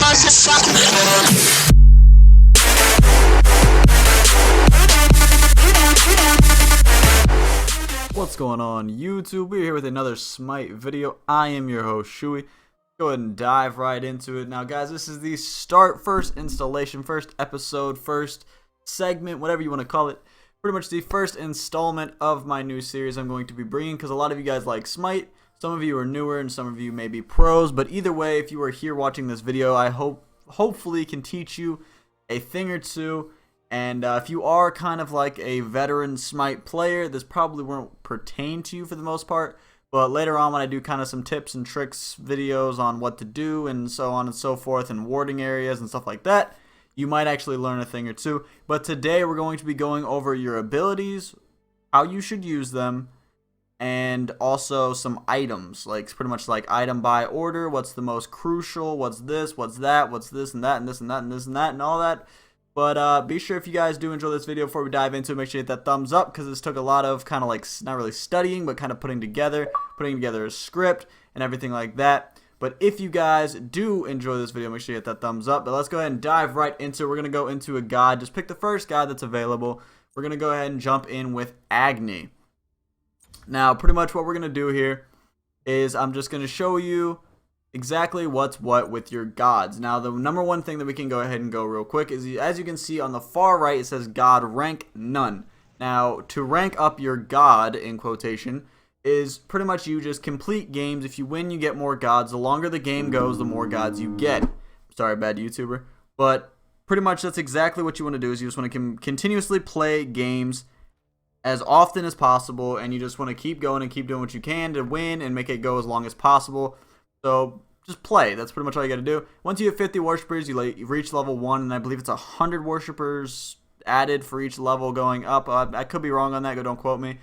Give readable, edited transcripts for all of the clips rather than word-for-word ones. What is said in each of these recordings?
What's going on, YouTube? We're here with another Smite video. I am your host, Shui. Go ahead and dive right into it. Now, guys, this is the first installation, first episode, first segment, whatever you want to call it. Pretty much the first installment of my new series I'm going to be bringing, because a lot of you guys like Smite. Some of you are newer and some of you may be pros, but either way, if you are here watching this video, I hopefully can teach you a thing or two. And if you are kind of like a veteran Smite player, this probably won't pertain to you for the most part. But later on, when I do kind of some tips and tricks videos on what to do and so on and so forth, and warding areas and stuff like that, you might actually learn a thing or two. But today we're going to be going over your abilities, how you should use them, and also some items, like pretty much like item by order, what's the most crucial, what's this, what's that, what's this and that, and this and that, and this and that, and all that. But be sure, if you guys do enjoy this video, before we dive into it, make sure you hit that thumbs up, because this took a lot of kind of like, not really studying, but kind of putting together a script and everything like that. But if you guys do enjoy this video, make sure you hit that thumbs up. But let's go ahead and dive right into it. We're going to go into a god. Just pick the first god that's available. We're going to go ahead and jump in with Agni. Now, pretty much what we're going to do here is I'm just going to show you exactly what's what with your gods. Now, the number one thing that we can go ahead and go real quick is, as you can see on the far right, it says God rank none. Now, to rank up your god, in quotation, is pretty much you just complete games. If you win, you get more gods. The longer the game goes, the more gods you get. Sorry, bad YouTuber. But pretty much that's exactly what you want to do, is you just want to continuously play games as often as possible, and you just want to keep going and keep doing what you can to win and make it go as long as possible. So just play. That's pretty much all you got to do. Once you have 50 worshippers, you reach level 1, and I believe it's 100 worshippers added for each level going up. I could be wrong on that. Don't quote me.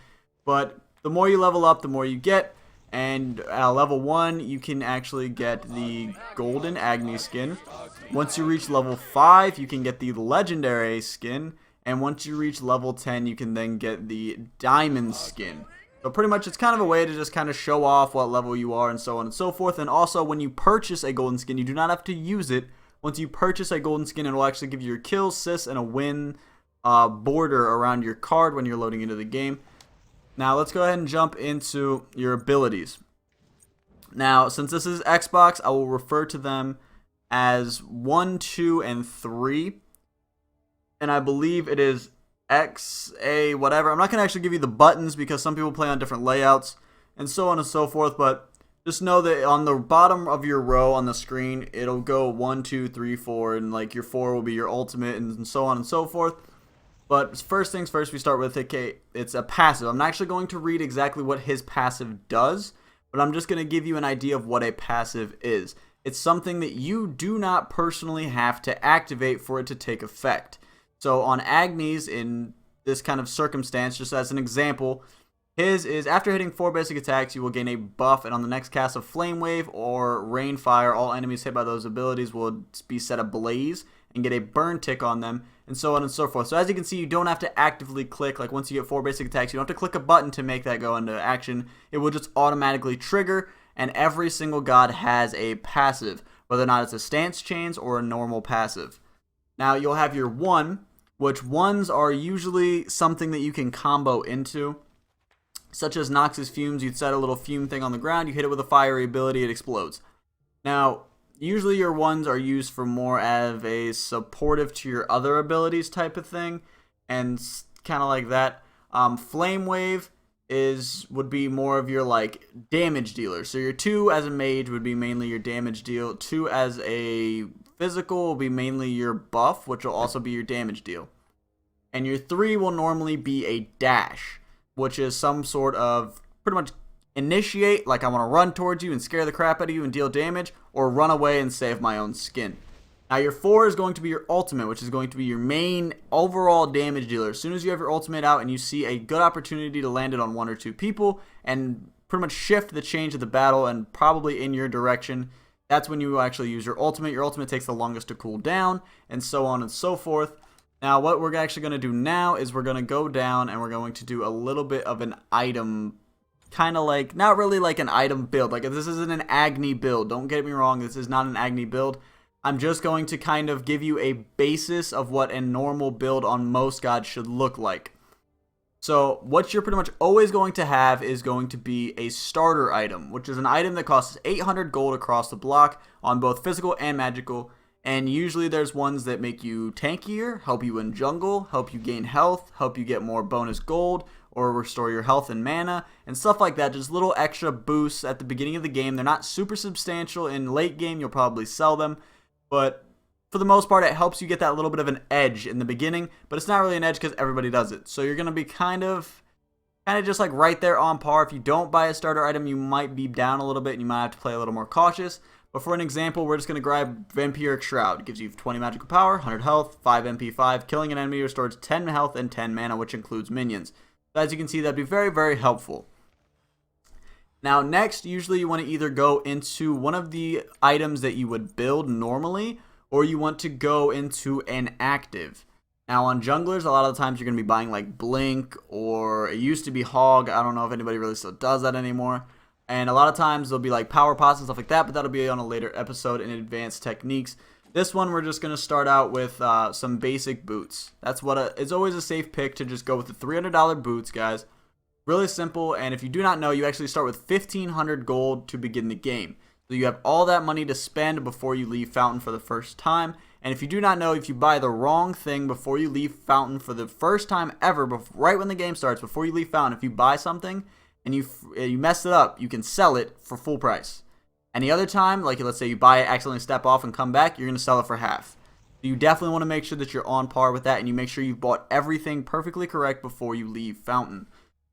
But the more you level up, the more you get. And at level 1, you can actually get the golden Agni skin. Once you reach level 5, you can get the legendary skin. And once you reach level 10, you can then get the diamond skin. So pretty much it's kind of a way to just kind of show off what level you are and so on and so forth. And also, when you purchase a golden skin, you do not have to use it. Once you purchase a golden skin, it will actually give you your kill, sis, and a win border around your card when you're loading into the game. Now let's go ahead and jump into your abilities. Now, since this is Xbox, I will refer to them as 1, 2, and 3. And I believe it is X, A, whatever. I'm not going to actually give you the buttons, because some people play on different layouts and so on and so forth. But just know that on the bottom of your row on the screen, it'll go 1, 2, 3, 4. And like your 4 will be your ultimate, and so on and so forth. But first things first, we start with it's a passive. I'm not actually going to read exactly what his passive does, but I'm just going to give you an idea of what a passive is. It's something that you do not personally have to activate for it to take effect. So on Agni's, in this kind of circumstance, just as an example, his is after hitting 4 basic attacks, you will gain a buff, and on the next cast of Flame Wave or Rain Fire, all enemies hit by those abilities will be set ablaze and get a burn tick on them, and so on and so forth. So as you can see, you don't have to actively click. Like once you get 4 basic attacks, you don't have to click a button to make that go into action. It will just automatically trigger, and every single god has a passive, whether or not it's a stance chains or a normal passive. Now you'll have your 1, which 1s are usually something that you can combo into, such as Nox's Fumes. You'd set a little fume thing on the ground, you hit it with a fiery ability, it explodes. Now, usually your 1s are used for more of a supportive to your other abilities type of thing, and kind of like that. Flame Wave would be more of your like damage dealer. So your 2 as a mage would be mainly your damage deal. 2 as a physical will be mainly your buff, which will also be your damage deal. And your 3 will normally be a dash, which is some sort of pretty much initiate, like I want to run towards you and scare the crap out of you and deal damage, or run away and save my own skin. Now your 4 is going to be your ultimate, which is going to be your main overall damage dealer. As soon as you have your ultimate out and you see a good opportunity to land it on 1 or 2 people and pretty much shift the change of the battle and probably in your direction, that's when you will actually use your ultimate. Your ultimate takes the longest to cool down, and so on and so forth. Now, what we're actually going to do now is we're going to go down and we're going to do a little bit of an item, kind of like, not really like an item build. Like, this isn't an Agni build. Don't get me wrong, this is not an Agni build. I'm just going to kind of give you a basis of what a normal build on most gods should look like. So what you're pretty much always going to have is going to be a starter item, which is an item that costs 800 gold across the block on both physical and magical. And usually there's ones that make you tankier, help you in jungle, help you gain health, help you get more bonus gold, or restore your health and mana, and stuff like that. Just little extra boosts at the beginning of the game. They're not super substantial. In late game, you'll probably sell them, but for the most part, it helps you get that little bit of an edge in the beginning, but it's not really an edge because everybody does it. So you're going to be kind of just like right there on par. If you don't buy a starter item, you might be down a little bit and you might have to play a little more cautious. But for an example, we're just going to grab Vampiric Shroud. It gives you 20 magical power, 100 health, 5 MP, 5. Killing an enemy restores 10 health and 10 mana, which includes minions. So as you can see, that'd be very, very helpful. Now next, usually you want to either go into one of the items that you would build normally, or you want to go into an active. Now on junglers, a lot of the times you're going to be buying like Blink, or it used to be Hog. I don't know if anybody really still does that anymore. And a lot of times there'll be like power pots and stuff like that, but that'll be on a later episode in advanced techniques. This one we're just going to start out with some basic boots. That's what it's always a safe pick to just go with the $300 boots, guys. Really simple, and if you do not know, you actually start with 1,500 gold to begin the game. So you have all that money to spend before you leave Fountain for the first time. And if you do not know, if you buy the wrong thing before you leave Fountain for the first time ever, right when the game starts, before you leave Fountain, if you buy something and you mess it up, you can sell it for full price. Any other time, like let's say you buy it, accidentally step off and come back, you're going to sell it for half. So you definitely want to make sure that you're on par with that, and you make sure you've bought everything perfectly correct before you leave Fountain.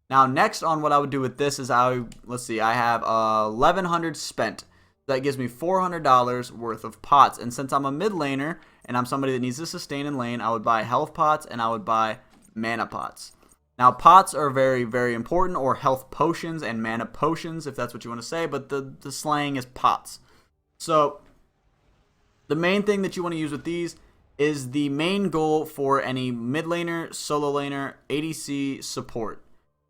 Now next on what I would do with this is let's see, I have 1,100 spent. That gives me $400 worth of pots. And since I'm a mid laner and I'm somebody that needs to sustain in lane, I would buy health pots and I would buy mana pots. Now pots are very, very important, or health potions and mana potions if that's what you want to say, but the slang is pots. So the main thing that you want to use with these is the main goal for any mid laner, solo laner, ADC, support,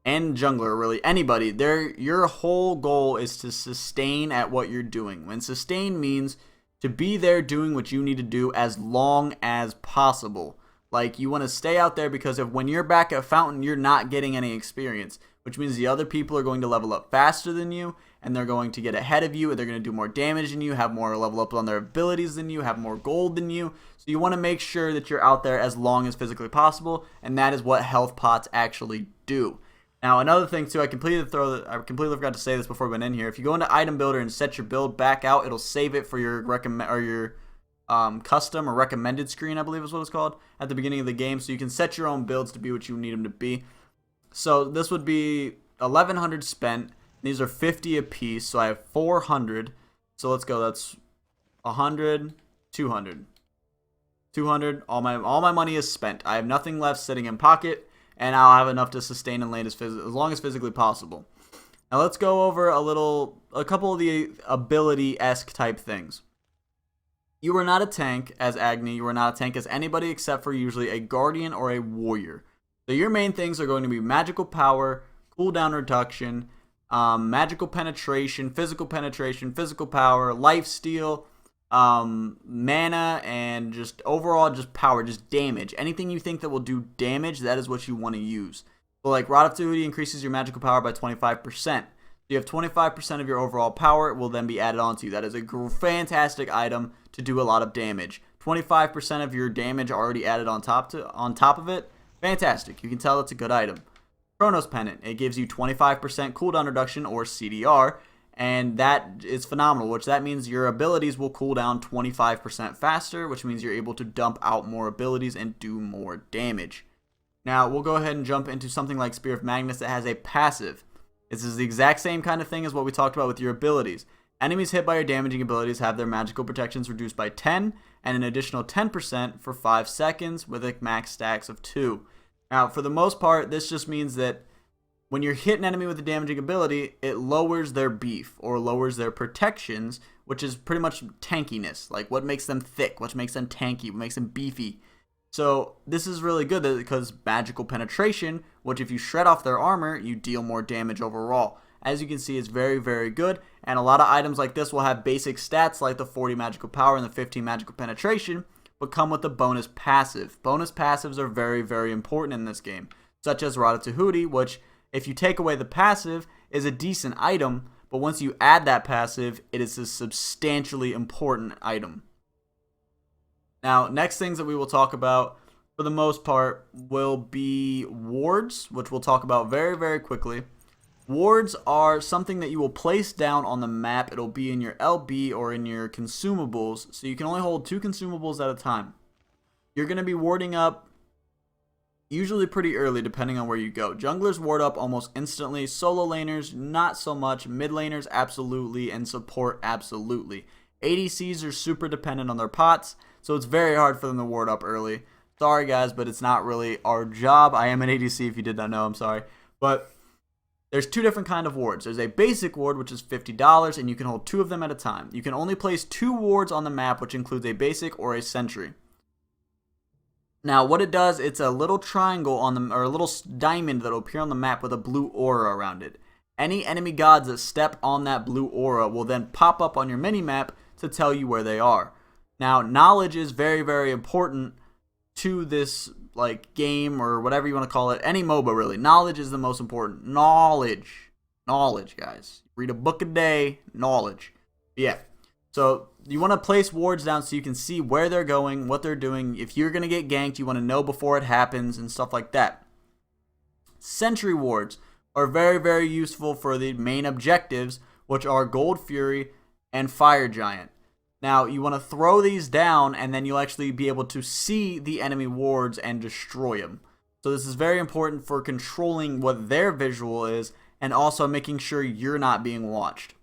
and jungler, really anybody. Your whole goal is to sustain at what you're doing. When sustain means to be there doing what you need to do as long as possible. Like you want to stay out there, because when you're back at Fountain, you're not getting any experience, which means the other people are going to level up faster than you, and they're going to get ahead of you, and they're going to do more damage than you, have more level up on their abilities than you, have more gold than you. So you want to make sure that you're out there as long as physically possible, and that is what health pots actually do. Now another thing too, I completely forgot to say this before we went in here. If you go into item builder and set your build back out, it'll save it for your custom or recommended screen, I believe is what it's called, at the beginning of the game. So you can set your own builds to be what you need them to be. So this would be 1,100 spent. These are 50 a piece, so I have 400. So let's go. That's 100, 200, 200. All my money is spent. I have nothing left sitting in pocket. And I'll have enough to sustain and lane as long as physically possible. Now let's go over a couple of the ability-esque type things. You are not a tank as Agni. You are not a tank as anybody except for usually a guardian or a warrior. So your main things are going to be magical power, cooldown reduction, magical penetration, physical power, lifesteal, mana, and just overall just power, just damage. Anything you think that will do damage, that is what you want to use. So like Rod of Duty increases your magical power by 25%. You have 25% of your overall power. It will then be added onto you. That is a fantastic item to do a lot of damage. 25% of your damage already added on top of it. Fantastic. You can tell it's a good item. Chronos Pennant. It gives you 25% cooldown reduction, or CDR. And that is phenomenal, which that means your abilities will cool down 25% faster, which means you're able to dump out more abilities and do more damage. Now, we'll go ahead and jump into something like Spear of Magnus that has a passive. This is the exact same kind of thing as what we talked about with your abilities. Enemies hit by your damaging abilities have their magical protections reduced by 10 and an additional 10% for 5 seconds with a max stacks of 2. Now, for the most part, this just means that when you're hitting an enemy with a damaging ability, it lowers their beef or lowers their protections, which is pretty much tankiness. Like what makes them thick, what makes them tanky, what makes them beefy. So this is really good because magical penetration, which if you shred off their armor, you deal more damage overall. As you can see, it's very, very good. And a lot of items like this will have basic stats like the 40 magical power and the 15 magical penetration, but come with a bonus passive. Bonus passives are very, very important in this game, such as Ratatouille, which, if you take away the passive, is a decent item, but once you add that passive, it is a substantially important item. Now, next things that we will talk about, for the most part, will be wards, which we'll talk about very, very quickly. Wards are something that you will place down on the map. It'll be in your LB or in your consumables, so you can only hold 2 consumables at a time. You're going to be warding up usually pretty early depending on where you go. Junglers ward up almost instantly, solo laners not so much, mid laners absolutely, and support absolutely. ADCs are super dependent on their pots, so it's very hard for them to ward up early. Sorry guys, but it's not really our job. I am an ADC if you did not know, I'm sorry. But there's 2 different kind of wards. There's a basic ward, which is $50, and you can hold 2 of them at a time. You can only place 2 wards on the map, which includes a basic or a sentry. Now, what it does, it's a little triangle on the, or a little diamond that will appear on the map with a blue aura around it. Any enemy gods that step on that blue aura will then pop up on your mini-map to tell you where they are. Now, knowledge is very, very important to this like game or whatever you want to call it. Any MOBA, really. Knowledge is the most important. Knowledge, guys. Read a book a day. Knowledge. Yeah. So you want to place wards down so you can see where they're going, what they're doing. If you're going to get ganked, you want to know before it happens and stuff like that. Sentry wards are very, very useful for the main objectives, which are Gold Fury and Fire Giant. Now, you want to throw these down, and then you'll actually be able to see the enemy wards and destroy them. So this is very important for controlling what their visual is, and also making sure you're not being watched.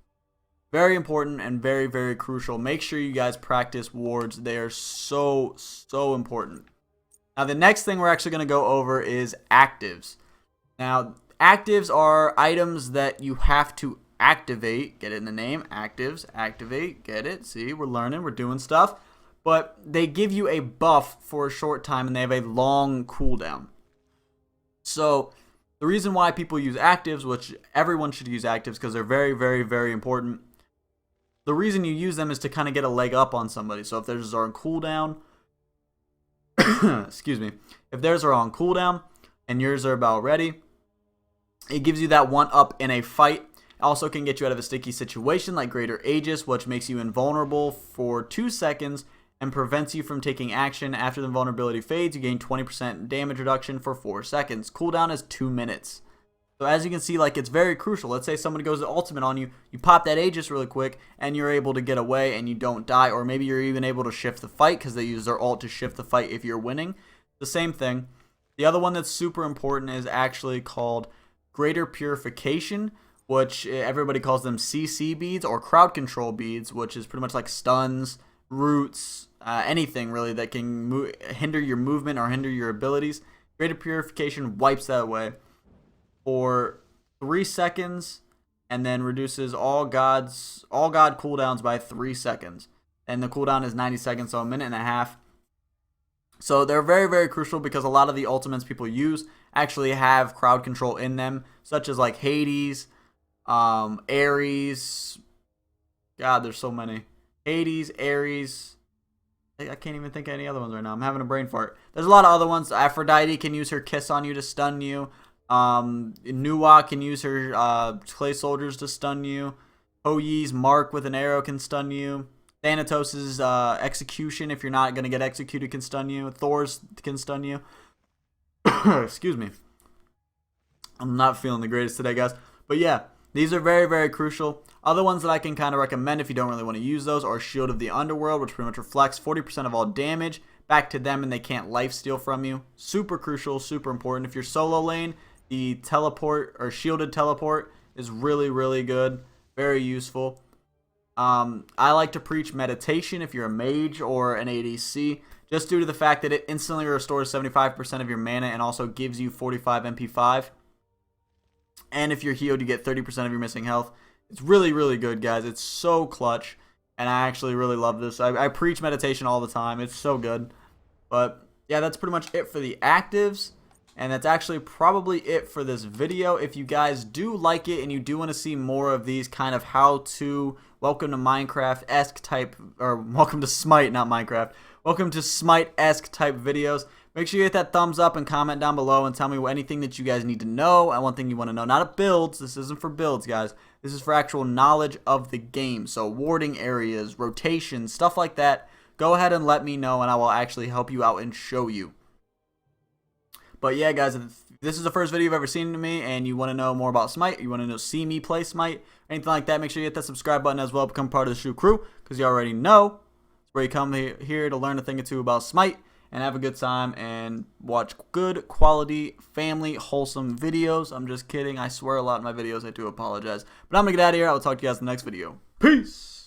Very important and very, very crucial. Make sure you guys practice wards. They are so, so important. Now, the next thing we're actually going to go over is actives. Now, actives are items that you have to activate. Get it in the name. Actives. Activate. Get it. See, we're learning. We're doing stuff. But they give you a buff for a short time, and they have a long cooldown. So the reason why people use actives, which everyone should use actives because they're very, very, very important. The reason you use them is to kind of get a leg up on somebody. So if theirs are on cooldown, excuse me, if theirs are on cooldown and yours are about ready, it gives you that one up in a fight. Also can get you out of a sticky situation like Greater Aegis, which makes you invulnerable for 2 seconds and prevents you from taking action. After the invulnerability fades, you gain 20% damage reduction for 4 seconds. Cooldown is 2 minutes. So as you can see, like, it's very crucial. Let's say somebody goes to ultimate on you, you pop that Aegis really quick, and you're able to get away and you don't die, or maybe you're even able to shift the fight because they use their ult to shift the fight if you're winning. The same thing. The other one that's super important is actually called Greater Purification, which everybody calls them CC beads or crowd control beads, which is pretty much like stuns, roots, anything really that can hinder your movement or hinder your abilities. Greater Purification wipes that away for 3 seconds and then reduces all god cooldowns by 3 seconds. And the cooldown is 90 seconds, so a minute and a half. So they're very, very crucial because a lot of the ultimates people use actually have crowd control in them, such as like Hades, Ares. God, there's so many. Hades, Ares. I can't even think of any other ones right now. I'm having a brain fart. There's a lot of other ones. Aphrodite can use her kiss on you to stun you. Nuwa can use her clay soldiers to stun you. Hoyi's mark with an arrow can stun you. Thanatos' execution, if you're not going to get executed, can stun you. Thor's can stun you. Excuse me. I'm not feeling the greatest today, guys. But yeah, these are very, very crucial. Other ones that I can kind of recommend if you don't really want to use those are Shield of the Underworld, which pretty much reflects 40% of all damage back to them and they can't lifesteal from you. Super crucial, super important. If you're solo lane, the teleport or shielded teleport is really, really good. Very useful. I like to preach meditation if you're a mage or an ADC, just due to the fact that it instantly restores 75% of your mana and also gives you 45 MP5. And if you're healed, you get 30% of your missing health. It's really, really good, guys. It's so clutch, and I actually really love this. I preach meditation all the time. It's so good. But yeah, that's pretty much it for the actives. And that's actually probably it for this video. If you guys do like it and you do want to see more of these kind of how-to, welcome to Minecraft-esque type, or welcome to Smite, not Minecraft, welcome to Smite-esque type videos, make sure you hit that thumbs up and comment down below and tell me anything that you guys need to know. And one thing you want to know, not builds, this isn't for builds, guys. This is for actual knowledge of the game. So warding areas, rotations, stuff like that. Go ahead and let me know and I will actually help you out and show you. But yeah, guys, if this is the first video you've ever seen of me and you want to know more about Smite, you want to see me play Smite, anything like that, make sure you hit that subscribe button as well, become part of the Shoe Crew, because you already know it's where you come here to learn a thing or two about Smite and have a good time and watch good quality, family, wholesome videos. I'm just kidding. I swear a lot in my videos. I do apologize. But I'm going to get out of here. I will talk to you guys in the next video. Peace!